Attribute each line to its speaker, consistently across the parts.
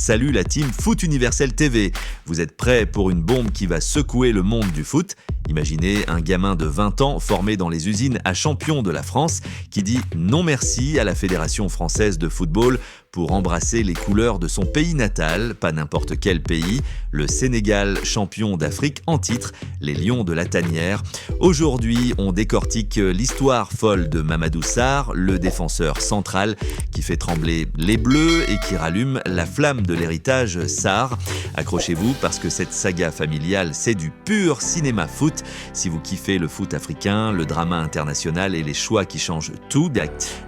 Speaker 1: Salut la team Foot Universel TV. Vous êtes prêts pour une bombe qui va secouer le monde du foot ? Imaginez un gamin de 20 ans formé dans les usines à champion de la France qui dit non merci à la Fédération française de football pour embrasser les couleurs de son pays natal, pas n'importe quel pays, le Sénégal, champion d'Afrique en titre, les Lions de la Tanière. Aujourd'hui, on décortique l'histoire folle de Mamadou Sarr, le défenseur central qui fait trembler les Bleus et qui rallume la flamme de l'héritage Sarr. Accrochez-vous parce que cette saga familiale, c'est du pur cinéma foot. Si vous kiffez le foot africain, le drama international et les choix qui changent tout,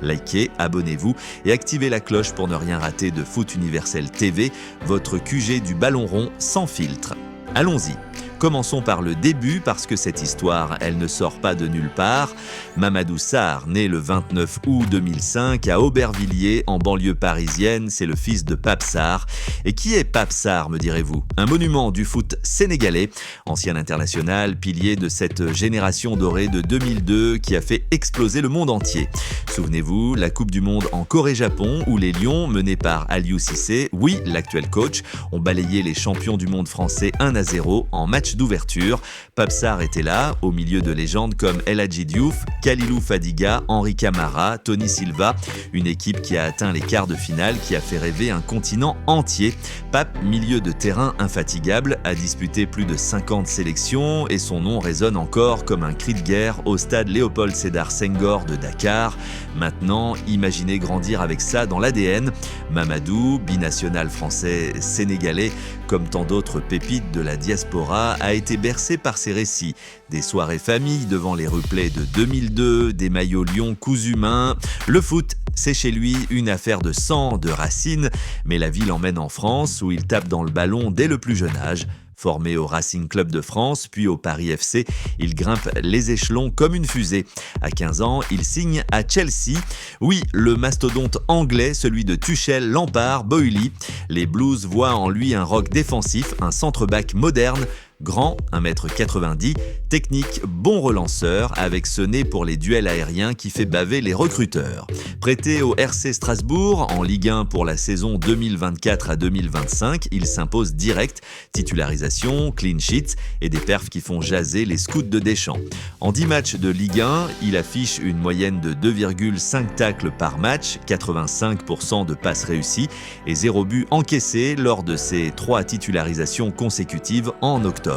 Speaker 1: likez, abonnez-vous et activez la cloche pour ne rien rater de Foot Universel TV, votre QG du ballon rond sans filtre. Allons-y. Commençons par le début parce que cette histoire, elle ne sort pas de nulle part. Mamadou Sarr, né le 29 août 2005 à Aubervilliers, en banlieue parisienne, c'est le fils de Pape Sarr. Et qui est Pape Sarr, me direz-vous ? Un monument du foot sénégalais, ancien international, pilier de cette génération dorée de 2002 qui a fait exploser le monde entier. Souvenez-vous, la Coupe du Monde en Corée-Japon où les Lions, menés par Aliou Cissé, oui, l'actuel coach, ont balayé les champions du monde français 1-0 en match d'ouverture. Pape Sarr était là, au milieu de légendes comme El Hadji Diouf, Kalilou Fadiga, Henri Camara, Tony Silva, une équipe qui a atteint les quarts de finale, qui a fait rêver un continent entier. Pape, milieu de terrain infatigable, a disputé plus de 50 sélections et son nom résonne encore comme un cri de guerre au stade Léopold Sédar Senghor de Dakar. Maintenant, imaginez grandir avec ça dans l'ADN. Mamadou, binational français-sénégalais, comme tant d'autres pépites de la diaspora, a été bercé par ses récits. Des soirées famille devant les replays de 2002, des maillots Lyon cousus main. Le foot, c'est chez lui une affaire de sang, de racines, mais la vie l'emmène en France où il tape dans le ballon dès le plus jeune âge. Formé au Racing Club de France, puis au Paris FC, il grimpe les échelons comme une fusée. À 15 ans, il signe à Chelsea. Oui, le mastodonte anglais, celui de Tuchel, Lampard, Boehly. Les Blues voient en lui un rock défensif, un centre-back moderne, grand, 1m90, technique, bon relanceur, avec ce nez pour les duels aériens qui fait baver les recruteurs. Prêté au RC Strasbourg, en Ligue 1 pour la saison 2024 à 2025, il s'impose direct, titularisation, clean sheet et des perfs qui font jaser les scouts de Deschamps. En 10 matchs de Ligue 1, il affiche une moyenne de 2,5 tacles par match, 85% de passes réussies et 0 but encaissé lors de ses 3 titularisations consécutives en octobre.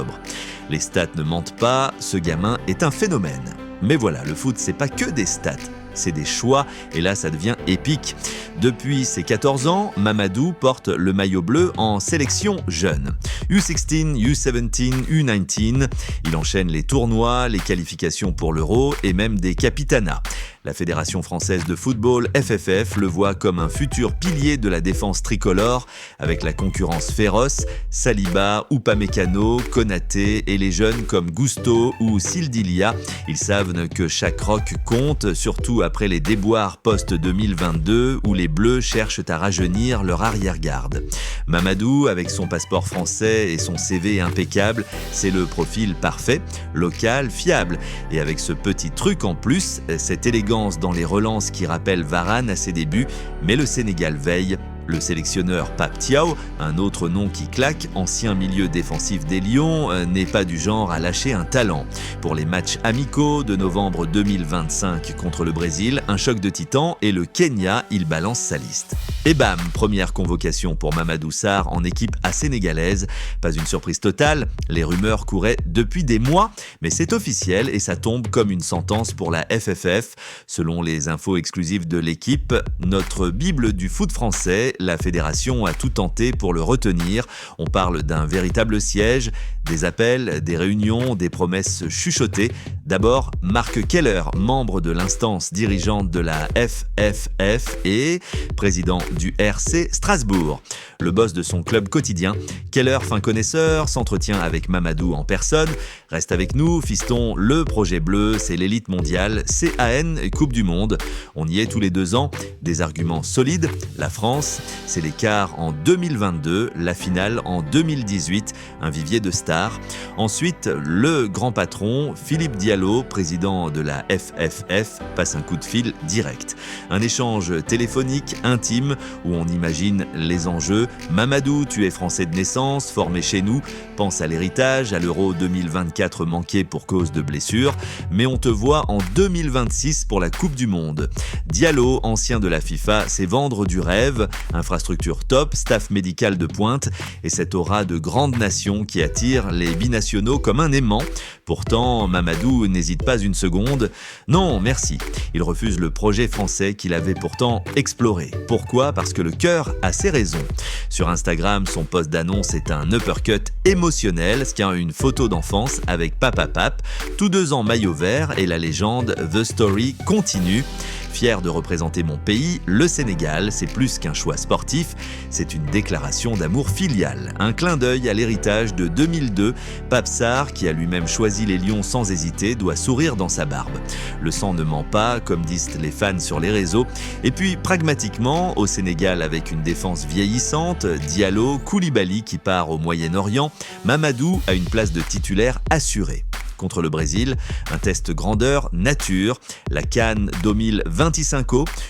Speaker 1: Les stats ne mentent pas, ce gamin est un phénomène. Mais voilà, le foot, c'est pas que des stats, c'est des choix, et là ça devient épique. Depuis ses 14 ans, Mamadou porte le maillot bleu en sélection jeune. U16, U17, U19, il enchaîne les tournois, les qualifications pour l'Euro et même des capitanats. La Fédération française de football, FFF, le voit comme un futur pilier de la défense tricolore, avec la concurrence féroce, Saliba, Upamecano, Konaté et les jeunes comme Gusto ou Sildilia. Ils savent que chaque roc compte, surtout après les déboires post-2022 où les Bleus cherchent à rajeunir leur arrière-garde. Mamadou, avec son passeport français et son CV impeccable, c'est le profil parfait, local, fiable. Et avec ce petit truc en plus, cette élégance dans les relances qui rappelle Varane à ses débuts, mais le Sénégal veille. Le sélectionneur Pape Thiaw, un autre nom qui claque, ancien milieu défensif des Lions, n'est pas du genre à lâcher un talent. Pour les matchs amicaux de novembre 2025 contre le Brésil, un choc de titans et le Kenya, il balance sa liste. Et bam, première convocation pour Mamadou Sarr en équipe A sénégalaise. Pas une surprise totale, les rumeurs couraient depuis des mois, mais c'est officiel et ça tombe comme une sentence pour la FFF. Selon les infos exclusives de l'équipe, notre bible du foot français, la fédération a tout tenté pour le retenir. On parle d'un véritable siège, des appels, des réunions, des promesses chuchotées. D'abord, Marc Keller, membre de l'instance dirigeante de la FFF et président du RC Strasbourg. Le boss de son club quotidien, Keller, fin connaisseur, s'entretient avec Mamadou en personne. Reste avec nous, fiston, le projet bleu, c'est l'élite mondiale, CAN Coupe du Monde. On y est tous les 2 ans. Des arguments solides, la France, c'est les quarts en 2022, la finale en 2018, un vivier de stars. Ensuite, le grand patron, Philippe Diallo, président de la FFF, passe un coup de fil direct. Un échange téléphonique intime où on imagine les enjeux. Mamadou, tu es français de naissance, formé chez nous, pense à l'héritage, à l'Euro 2024 manqué pour cause de blessure, mais on te voit en 2026 pour la Coupe du Monde. Diallo, ancien de la FIFA, c'est vendre du rêve, infrastructure top, staff médical de pointe et cette aura de grande nation qui attire les binationaux comme un aimant. Pourtant, Mamadou n'hésite pas une seconde. Non, merci. Il refuse le projet français qu'il avait pourtant exploré. Pourquoi ? Parce que le cœur a ses raisons. Sur Instagram, son post d'annonce est un uppercut émotionnel, ce qui a une photo d'enfance avec Papa Pape, tous deux en maillot vert et la légende The Story continue. Fier de représenter mon pays, le Sénégal, c'est plus qu'un choix sportif, c'est une déclaration d'amour filial. Un clin d'œil à l'héritage de 2002, Pape Sarr, qui a lui-même choisi les Lions sans hésiter, doit sourire dans sa barbe. Le sang ne ment pas, comme disent les fans sur les réseaux. Et puis, pragmatiquement, au Sénégal, avec une défense vieillissante, Diallo, Koulibaly qui part au Moyen-Orient, Mamadou a une place de titulaire assurée. Contre le Brésil, un test grandeur nature, la CAN 2025,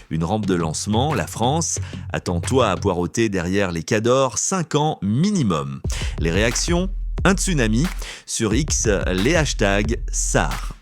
Speaker 1: une rampe de lancement, la France. Attends-toi à poireauter derrière les Cadors, 5 ans minimum. Les réactions ? Un tsunami. Sur X, les hashtags Sarr.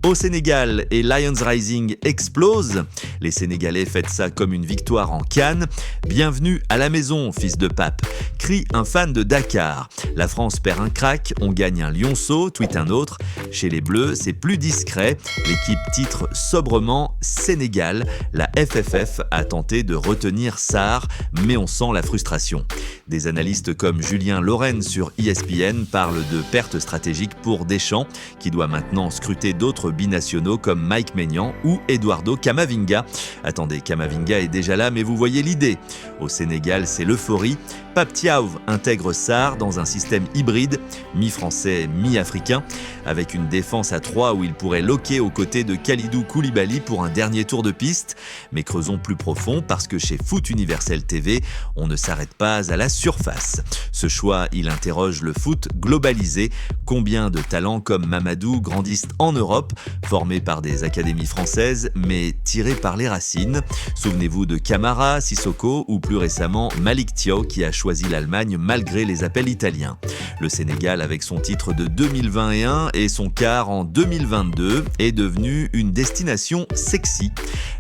Speaker 1: Au Sénégal et Lions Rising explose. Les Sénégalais fêtent ça comme une victoire en Cannes. Bienvenue à la maison, fils de pape, crie un fan de Dakar. La France perd un crack, on gagne un lionceau, tweet un autre. Chez les Bleus, c'est plus discret. L'équipe titre sobrement Sénégal. La FFF a tenté de retenir Sarr, mais on sent la frustration. Des analystes comme Julien Lorraine sur ESPN parlent de perte stratégique pour Deschamps, qui doit maintenant scruter d'autres binationaux comme Mike Maignan ou Eduardo Camavinga. Attendez, Camavinga est déjà là, mais vous voyez l'idée. Au Sénégal, c'est l'euphorie. Pape Thiaw intègre Sarr dans un système hybride, mi-français, mi-africain, avec une défense à 3 où il pourrait loquer aux côtés de Kalidou Koulibaly pour un dernier tour de piste. Mais creusons plus profond parce que chez Foot Universel TV, on ne s'arrête pas à la surface. Ce choix, il interroge le foot globalisé. Combien de talents comme Mamadou grandissent en Europe, formés par des académies françaises, mais tirés par les racines. Souvenez-vous de Camara, Sissoko ou plus récemment Malick Thiaw qui a choisi l'Allemagne malgré les appels italiens. Le Sénégal, avec son titre de 2021 et son quart en 2022, est devenu une destination sexy.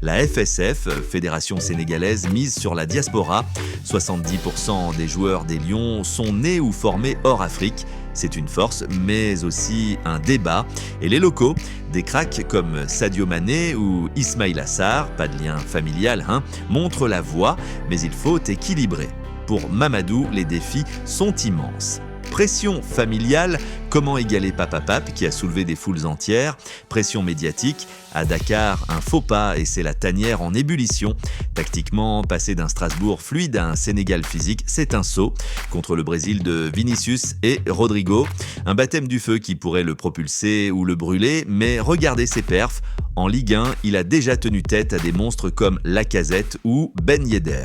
Speaker 1: La FSF, Fédération sénégalaise, mise sur la diaspora. 70% des joueurs des Lions sont nés ou formés hors Afrique. C'est une force, mais aussi un débat. Et les locaux, des cracks comme Sadio Mané ou Ismaïla Sarr, pas de lien familial, montrent la voie, mais il faut équilibrer. Pour Mamadou, les défis sont immenses. Pression familiale, comment égaler Papa Pape qui a soulevé des foules entières. Pression médiatique, à Dakar, un faux pas et c'est la tanière en ébullition. Tactiquement, passer d'un Strasbourg fluide à un Sénégal physique, c'est un saut. Contre le Brésil de Vinicius et Rodrigo, un baptême du feu qui pourrait le propulser ou le brûler, mais regardez ses perfs. En Ligue 1, il a déjà tenu tête à des monstres comme Lacazette ou Ben Yedder.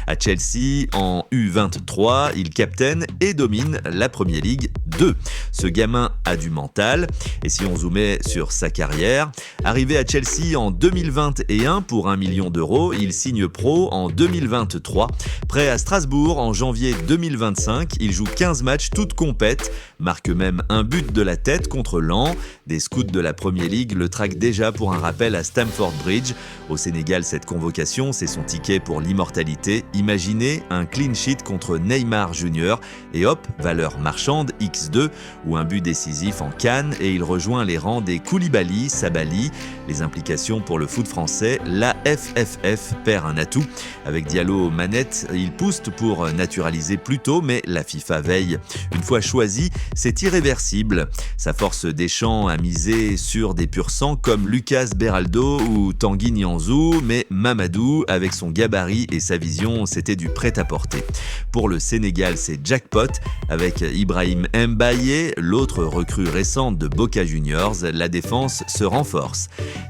Speaker 1: À Chelsea, en U23, il captaine et domine la Premier League 2. Ce gamin a du mental. Et si on zoomait sur sa carrière, arrivé à Chelsea en 2021 pour 1 million d'euros, il signe pro en 2023. Prêt à Strasbourg en janvier 2025, il joue 15 matchs toutes compètes, marque même un but de la tête contre Lens. Des scouts de la Premier League le traquent déjà pour un rappel à Stamford Bridge. Au Sénégal, cette convocation, c'est son ticket pour l'immortalité. Imaginez un clean sheet contre Neymar Jr. et hop, valeur marchande X2 ou un but décisif en Cannes et il rejoint les rangs des Koulibaly, Sabali. Les implications pour le foot français, la FFF perd un atout. Avec Diallo aux manettes, il pousse pour naturaliser plus tôt, mais la FIFA veille. Une fois choisi, c'est irréversible. Sa force Deschamps a misé sur des pur sang comme Lucas Beraldo ou Tanguy Nianzou, mais Mamadou, avec son gabarit et sa vision, c'était du prêt-à-porter. Pour le Sénégal, c'est jackpot, avec Ibrahim Mbaye, l'autre recrue récente de Boca Juniors, la défense se renforce.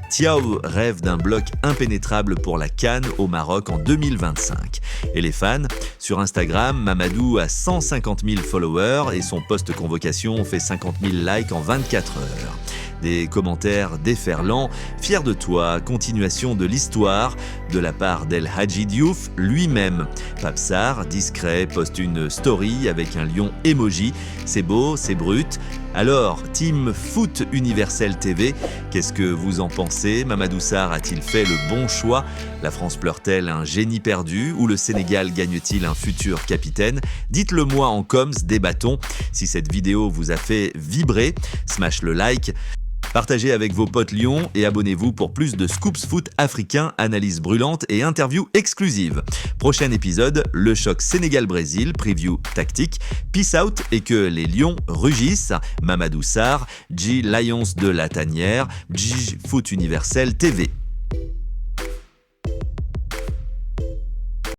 Speaker 1: Thiaw rêve d'un bloc impénétrable pour la CAN au Maroc en 2025. Et les fans? Sur Instagram, Mamadou a 150 000 followers et son post convocation fait 50 000 likes en 24 heures. Des commentaires déferlants, fier de toi, continuation de l'histoire, de la part d'El Hadji Diouf lui-même. Pape Sarr, discret, poste une story avec un lion emoji. C'est beau, c'est brut. Alors, Team Foot Universel TV, qu'est-ce que vous en pensez? Mamadou Sarr a-t-il fait le bon choix? La France pleure-t-elle un génie perdu? Ou le Sénégal gagne-t-il un futur capitaine? Dites-le moi en coms, débattons. Si cette vidéo vous a fait vibrer, smash le like. Partagez avec vos potes Lions et abonnez-vous pour plus de scoops foot africains, analyses brûlantes et interviews exclusives. Prochain épisode, le choc Sénégal-Brésil, preview tactique. Peace out et que les Lions rugissent. Mamadou Sarr, G Lions de la Tanière, G Foot Universel TV.